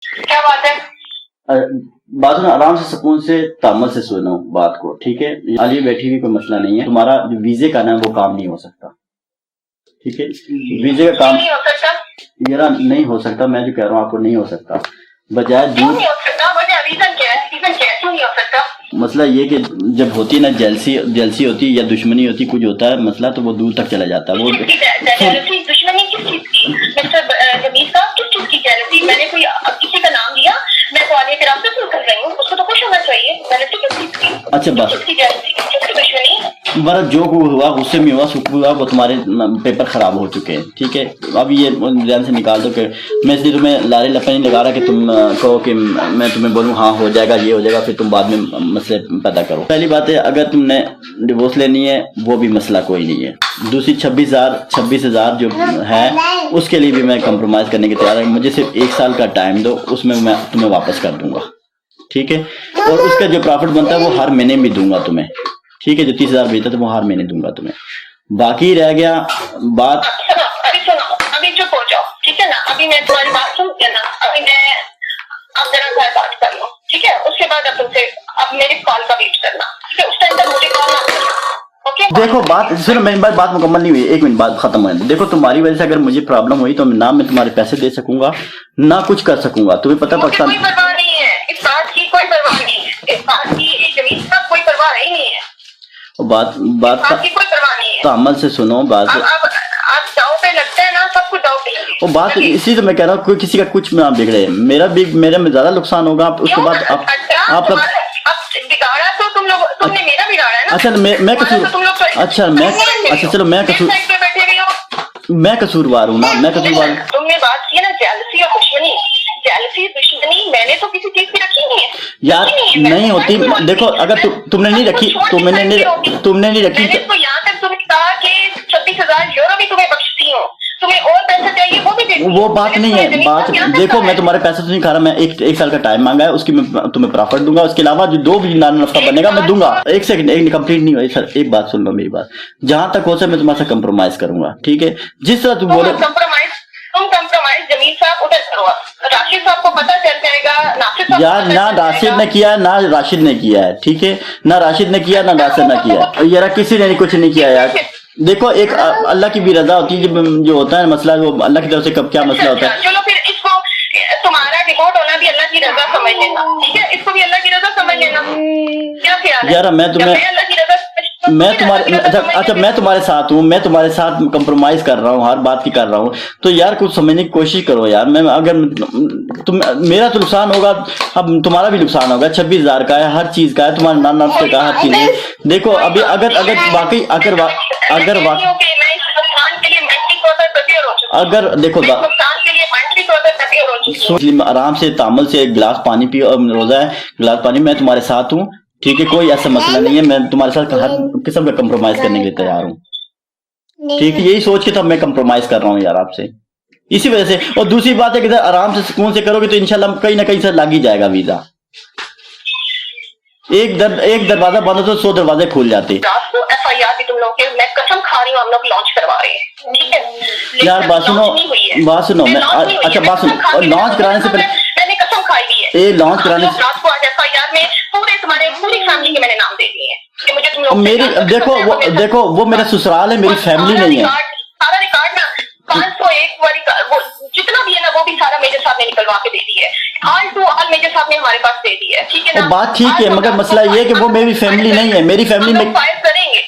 क्या बात है? बात सुनो, आराम से सुकून से तामल से सुनो बात को, ठीक है? आलिया बैठी हुई, कोई मसला नहीं है। तुम्हारा जो वीजे का ना वो काम नहीं हो सकता, ठीक है? वीजे का काम नहीं हो सकता। मेरा नहीं हो सकता, मैं जो कह रहा हूँ आपको नहीं हो सकता। बजाय क्यों नहीं हो सकता? वजह रीजन क्या है? रीजन क्या है? क्यों नहीं हो सकता? मसला ये कि जब होती है ना जेलसी होती है या दुश्मनी होती, कुछ होता है मसला, तो वो दूर तक चला जाता है। वो जेलसी दुश्मनी किस चीज की? मिस्टर जमील साहब, किस चीज की जेलसी? मैंने कोई किसी का नाम लिया, मैं तो आलिया के रास्ते से कर रही हूँ, उसको तो खुश होना चाहिए। जेलसी किस चीज की? अच्छा बस किसकी जेलसी? किसकी दुश्मनी? बड़ा जो हुआ गुस्से में हुआ, सुख हुआ, वो तुम्हारे पेपर खराब हो चुके हैं, ठीक है? अब ये ध्यान से निकाल दो कि मैं इसलिए तुम्हें लारे लपे नहीं लगा रहा कि तुम कहो कि मैं तुम्हें बोलूँ हाँ हो जाएगा, ये हो जाएगा, फिर तुम बाद में मसले पैदा करो। पहली बात है, अगर तुमने डिवोर्स लेनी है वो भी मसला कोई नहीं है। दूसरी 26,000 जो है उसके लिए भी मैं कंप्रोमाइज करने के तैयार हूँ। मुझे सिर्फ 1 साल का टाइम दो, उसमें मैं तुम्हें वापस कर दूंगा, ठीक है? और उसका जो प्रॉफिट बनता है वो हर महीने भी दूंगा तुम्हें, ठीक है? जो 30,000 भेजता है तो वो हर महीने दूंगा तुम्हें। बाकी रह गया बात, सुनो, अभी चुप हो जाओ, ठीक है ना? अभी मैं तुम्हारी बात सुन के ना, अभी मैं अब जरा घर बात कर लूँ, ठीक है? उसके बाद अब तुमसे अब मेरी कॉल का वेट करना, ठीक है? उस टाइम तक मुझे कॉल ना करना, ओके? देखो बात सुनो, मेरी बात मुकम्मल नहीं हुई, 1 मिनट बात खत्म है। देखो तुम्हारी वजह से अगर मुझे प्रॉब्लम हुई तो ना मैं तुम्हारे पैसे दे सकूंगा ना कुछ कर सकूंगा। तुम्हें पता मुझे पाकिस्तान कोई परवाह नहीं है, इस बात की कोई परवाह नहीं है, इस बात की जमीन का कोई परवाह ही नहीं है, बात की कोई परवाह नहीं है। तो अमल से सुनो बात। अब दाव पे लगता है ना, सब कुछ दाव पे ही है। वो बात इसी तो मैं कह रहा हूँ, कोई किसी का कुछ ना बिगड़े, मेरे में ज्यादा नुकसान होगा। उसके बाद आप बिगाड़ा तो तुमने मेरा बिगाड़ा है ना? अच्छा मैं कसूर, अच्छा चलो मैं कसूरवार हूँ ना, मैं कसूरवार हूँ। तुमने बात की ना जेलसी और दुश्मनी, मैंने तो किसी चीज की रखी नहीं है यार, नहीं होती। देखो अगर तुमने नहीं रखी, तुमने नहीं रखी तो यहाँ तक तुमने कहा कि 26,000 यूरो भी तुम्हें बख्शती हूँ, तुम्हें और पैसे चाहिए वो भी देती हूँ। वो बात नहीं है। बात देखो, मैं तुम्हारे पैसे तो नहीं खा रहा, मैं एक साल का टाइम मांगा है, उसकी मैं तुम्हें प्रॉफिट दूंगा। उसके अलावा जो दो भी नफा बनेगा मैं दूंगा। एक सेकंड, एक कंप्लीट नहीं हुई सर, एक बात सुन लो मेरी बात। जहां तक हो सके मैं तुम्हारे साथ कंप्रोमाइज करूंगा, ठीक है? जिस तरह तुम बोले कंप्रोमाइज जमील साहब उधर करो। राशिद साहब को पता चल जाएगा, नासिर साहब यार ना राशिद ने किया ना राशिद ने किया है, ठीक है? ना राशिद ने किया ना नासिर ने किया है, यार किसी ने कुछ नहीं किया यार। देखो एक अल्लाह की भी रजा होती है, जो होता है मसला वो अल्लाह की तरफ से कब क्या मसला होता है। चलो फिर इसको तुम्हारा डिपोर्ट होना भी अल्लाह की रजा समझ लेना, ठीक है? इसको भी अल्लाह की रजा समझ लेना। क्या ख्याल है? यार मैं तुम्हारे अच्छा मैं तुम्हारे साथ हूँ, मैं तुम्हारे साथ कंप्रोमाइज कर रहा हूँ, हर बात की कर रहा हूँ, तो यार कुछ समझने की कोशिश करो यार। मैं अगर मेरा तो नुकसान होगा, अब तुम्हारा भी नुकसान होगा। 26,000 का है, हर चीज का है, तुम्हारे नाम का हर चीज है। देखो अभी अगर वाकई अगर देखो आराम से तामल से एक गिलास पानी पियो, रोजा है गिलास पानी, मैं तुम्हारे साथ हूँ, ठीक है? कोई ऐसा मसला नहीं है, मैं तुम्हारे साथ हर किस्म का कंप्रोमाइज करने के लिए तैयार हूँ, ठीक है? यही सोच के तो मैं कंप्रोमाइज कर रहा हूँ यार आपसे, इसी वजह से। और दूसरी बात है कि आराम से सुकून से करोगे तो इंशाल्लाह कहीं ना कहीं से लग ही जाएगा वीजा। एक दरवाजा बंद हो तो 100 दरवाजे खुल जाते। FIR भी तुम लोग के, मैं कसम खा रही हूँ, हम लोग लॉन्च करवा रहे हैं, ठीक है? यार बात सुनो मैं अच्छा बात सुनो, लॉन्च कराने से पहले मैंने कसम खाई हुई है, ये लॉन्च कराने से रात को आज FIR में पूरी फैमिली के मैंने नाम दे दिए हैं कि मुझे तुम लोग मेरी देखो वो मेरा ससुराल है, मेरी फैमिली नहीं है। सारा रिकॉर्ड ना 501 वाली वो जितना भी है ना, वो भी सारा मेजर साहब ने निकलवा के दे दी है। ऑल मेजर साहब ने हमारे पास दे दी है, ठीक है ना? बात ठीक है, मगर मसला ये है कि वो मेरी फैमिली नहीं है। मेरी फैमिली में फाइल करेंगे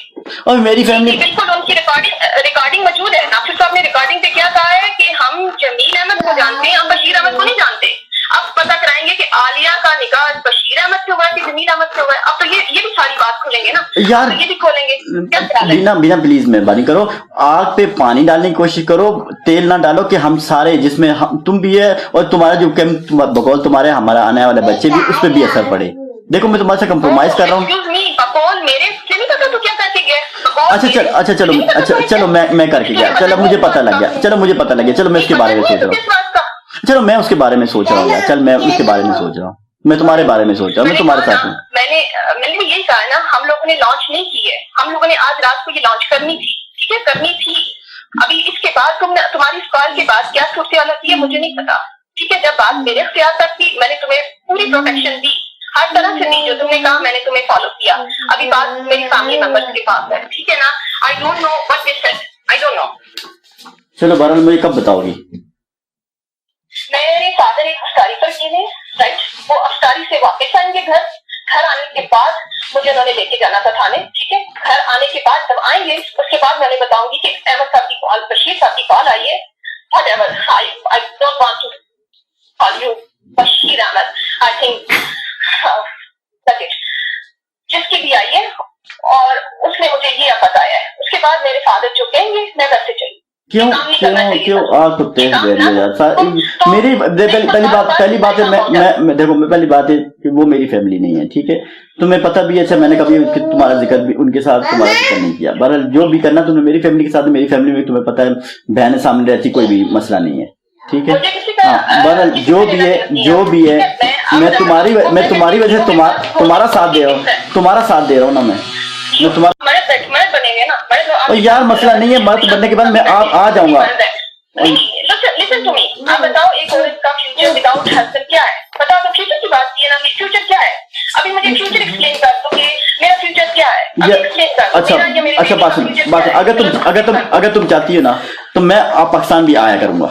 और मेरी फैमिली बिल्कुल उनकी रिकॉर्डिंग मौजूद है। नासिर साहब ने रिकॉर्डिंग पे क्या कहा है कि हम जमील अहमद को जानते हैं, हम बशीर अहमद को नहीं जानते। अब पता कराएंगे कि आलिया का निकाह बशीर अहमद से हुआ कि जमील अहमद से हुआ है। अब तो ये भी सारी बात खोलेंगे ना यार, तो ये भी खोलेंगे। बिना प्लीज मेहरबानी करो, आग पे पानी डालने की कोशिश करो, तेल ना डालो कि हम सारे जिसमें तुम भी है और तुम्हारा जो बकौल तुम्हारे हमारा आने वाले बच्चे भी, उस पर भी असर पड़े। देखो मैं तुम्हारे से कंप्रोमाइज कर रहा हूँ। अच्छा चलो मैं करके गया, चलो मुझे पता लग गया, चलो मैं उसके बारे में सोच रहा हूँ, चलो मैं उसके बारे में सोच रहा हूँ यार, चल मैं उसके बारे में सोच रहा हूँ, मैं तुम्हारे बारे में सोच रहा हूँ, मैं तुम्हारे साथ हूँ। मैंने भी यही कहा ना, हम लोगों ने लॉन्च नहीं की है, हम लोगों ने आज रात को ये लॉन्च करनी थी, ठीक है? करनी थी। अभी इसके बाद तुम्हारी इस कॉल के बाद क्या सूरत हाल है मुझे नहीं पता, ठीक है, जब बात मेरे इख्तियार तक थी, मैंने तुम्हें पूरी प्रोटेक्शन दी, हर तरह से दी, जो तुमने कहा मैंने तुम्हें फॉलो किया। अभी बात मेरी फैमिली मेंबर्स के पास है, ठीक है ना। I don't know what they said, I don't know. चलो बहरहाल मुझे कब बताओगी? मेरे फादर एक अफ्तारी पर गए हैं, राइट, वो अफ्तारी से वापस आएंगे घर। घर आने के बाद मुझे उन्होंने लेके जाना था थाने, ठीक है। घर आने के बाद जब आएंगे उसके बाद मैं उन्हें बताऊंगी कि अहमद साहब की कॉल, बशीर साहब की कॉल आई है, whatever, I don't want to call you Bashir Ahmad, I think that's it, जिसकी भी आई है, और उसने मुझे ये बताया है। उसके बाद मेरे फादर जो कहेंगे मैं वैसे चलूँ। क्यों आप तो तेज दे रही हो यार। मेरी पहली बात है, मैं देखो, मैं पहली बात है कि वो मेरी फैमिली नहीं है, ठीक है। तुम्हें पता भी है, अच्छा मैंने कभी तुम्हारा जिक्र भी उनके साथ तुम्हारा जिक्र नहीं किया। बहरहाल जो भी करना तुमने मेरी फैमिली के साथ, मेरी फैमिली में तुम्हें पता है बहन सामने रहती, कोई भी मसला नहीं है, ठीक है। हाँ, बहरहाल जो भी है मैं तुम्हारी वजह से तुम्हारा साथ दे रहा हूँ ना। मैं तुम्हारा मर्द बनेंगे ना, और यार मसला नहीं है, मर्द बनने के बाद मैं आ जाऊंगा। लिसन टू मी, आप बताओ एक औरत का फ्यूचर विदाउट हस्बैंड क्या है? बताओ, तो फ्यूचर की बात की है ना, फ्यूचर क्या है? अभी मुझे फ्यूचर एक्सप्लेन कर दो कि मेरा फ्यूचर क्या है। अच्छा बात अगर तुम चाहती हो ना तो मैं पाकिस्तान भी आया करूंगा,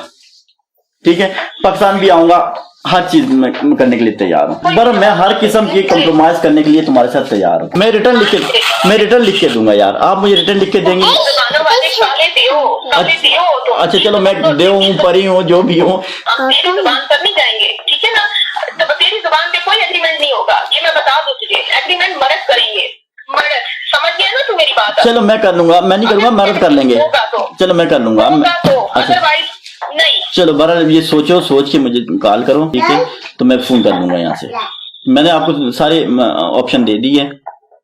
ठीक है। पाकिस्तान भी आऊंगा, हर चीज में करने के लिए तैयार हूँ। पर मैं हर किस्म की कंप्रोमाइज करने के लिए तुम्हारे साथ तैयार हूँ। मैं रिटर्न लिख के दूंगा यार। आप मुझे रिटर्न लिख के देंगे? अच्छा चलो, मैं देव हूँ, परी हूँ, जो भी हूँ, जुबान पर नहीं जाएंगे, ठीक है ना। तो तेरी जुबान पे कोई एग्रीमेंट नहीं होगा, ये मैं बता दूं तुझे। एग्रीमेंट मर्द करेंगे, मर्द, समझ गया ना तू मेरी बात? चलो मैं कर लूंगा, मैं नहीं करूंगा, मर्द कर लेंगे। चलो मैं कर लूंगा, अदरवाइज नहीं। चलो बहरहाल ये सोच के मुझे कॉल करो, ठीक है, तो मैं फोन कर लूंगा यहाँ से। मैंने आपको सारे ऑप्शन दे दिए,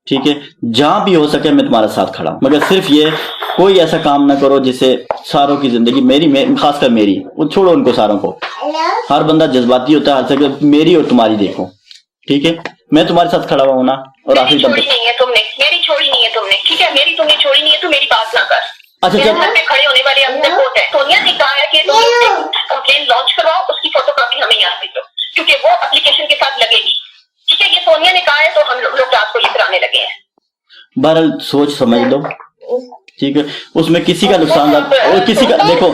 ठीक है। जहां भी हो सके मैं तुम्हारे साथ खड़ा हूं, मगर सिर्फ ये कोई ऐसा काम ना करो जिससे सारों की जिंदगी, मेरी खासकर मेरी, वो छोड़ो उनको सारों को, हर बंदा जज्बाती होता है, हर सके मेरी और तुम्हारी देखो, ठीक है। मैं तुम्हारे साथ खड़ा हुआ ना, और आखिर छोड़ी नहीं है तुमने, मेरी छोड़ी नहीं है तुमने, ठीक है। मेरी तुमने छोड़ी नहीं है, तू मेरी बात ना कर। अच्छा चल, पे खड़े होने वाले अपने कोर्ट है, सोनिया ने कहा है कि तुम कंप्लेन लॉन्च करवाओ, उसकी फोटोकॉपी हमें यहाँ भेजो, क्योंकि वो एप्लीकेशन के साथ लगेगी, ठीक है। ये सोनिया ने कहा है, तो हम लोग रात को ये कराने लगे हैं। बहरहाल सोच समझ लो, ठीक है। उसमें किसी का नुकसान और किसी का, देखो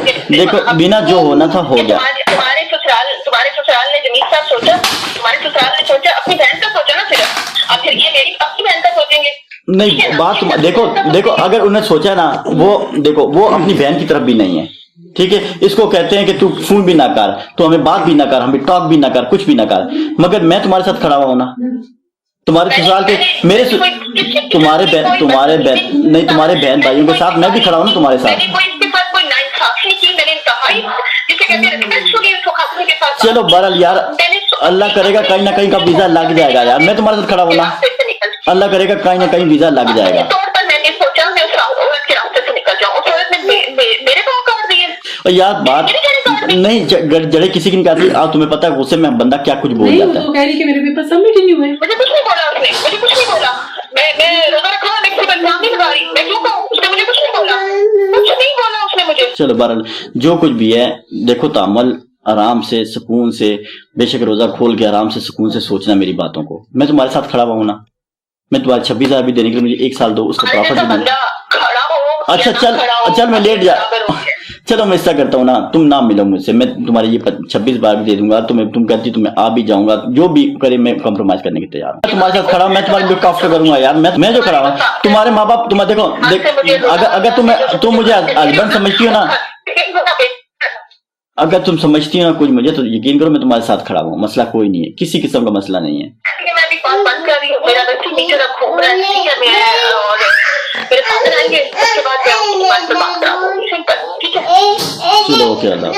बिना जो होना था हो गया। तुम्हारे ससुराल ने जमीन साहब सोचा, तुम्हारे ससुराल ने सोचा, अपनी बहन का सोचा ना सिर्फ। अब फिर ये मेरी अपनी बहन का सोचेंगे? नहीं, बात देखो अगर उन्हें सोचा ना, वो अपनी बहन की तरफ भी नहीं है, ठीक है। इसको कहते हैं कि तू फोन भी ना कर, तो हमें बात भी ना कर, हमें टॉक भी ना कर, कुछ भी ना कर, मगर मैं तुम्हारे साथ खड़ा हुआ ना। तुम्हारे ससुराल के तुम्हारे बहन भाइयों के साथ मैं भी खड़ा हूँ ना तुम्हारे साथ। चलो बहरहाल यार, अल्लाह करेगा कहीं ना कहीं का वीजा लग जाएगा यार, मैं तुम्हारे साथ खड़ा हूँ ना, अल्लाह करेगा कहीं ना कहीं वीजा लग जाएगा। और यार बात नहीं, जड़े किसी की नहीं काटती। आप तुम्हें पता है गुस्से में बंदा क्या कुछ बोल जाता है। तो कह रही कि मेरे पेपर सबमिट ही नहीं हुए। मुझे कुछ नहीं बोला उसने, मुझे कुछ नहीं बोला। मैं रोजा रखा हूं, मैं किसी का इल्जाम नहीं लगा रही, मैं क्यों कहूं? उसने मुझे कुछ नहीं बोला, कुछ नहीं बोला उसने मुझे। चलो बहरहाल जो कुछ भी है, देखो तामल आराम से, सुकून से, बेशक रोजा खोल के आराम से सुकून से सोचना मेरी बातों को। मैं तुम्हारे साथ खड़ा हुआ हूं ना, मैं तुम्हारे 26,000 भी देने के लिए मुझे 1 साल दो, उसका प्रॉफिट भी देना। अच्छा चल मैं लेट जा, चलो मैं ऐसा करता हूँ ना, तुम ना मिलो मुझसे, मैं तुम्हारे ये 26 बार भी दे दूंगा, तुम कहती तो मैं आ भी जाऊंगा, जो भी करे मैं कॉम्प्रोमाइज करने की तैयार हूँ। मैं तुम्हारे साथ खड़ा हूँ, मैं तुम्हारे लिए काफ्ट करूंगा यार। मैं जो खड़ा हूँ, तुम्हारे माँ बाप तुम्हारे देखो, अगर तुम मुझे हस्बैंड समझती हो ना, अगर तुम समझती हो ना कुछ मुझे, तो यकीन करो मैं तुम्हारे साथ खड़ा हूँ, मसला कोई नहीं है, किसी किस्म का मसला नहीं है। मैं भी बात बंद कर रही हूँ, मेरा बच्ची नीचे तक घूम रहा है, ठीक है, और मेरे फादर आएंगे उसके बाद मैं बात करूंगी, ठीक है। चलो ओके, अल्लाह।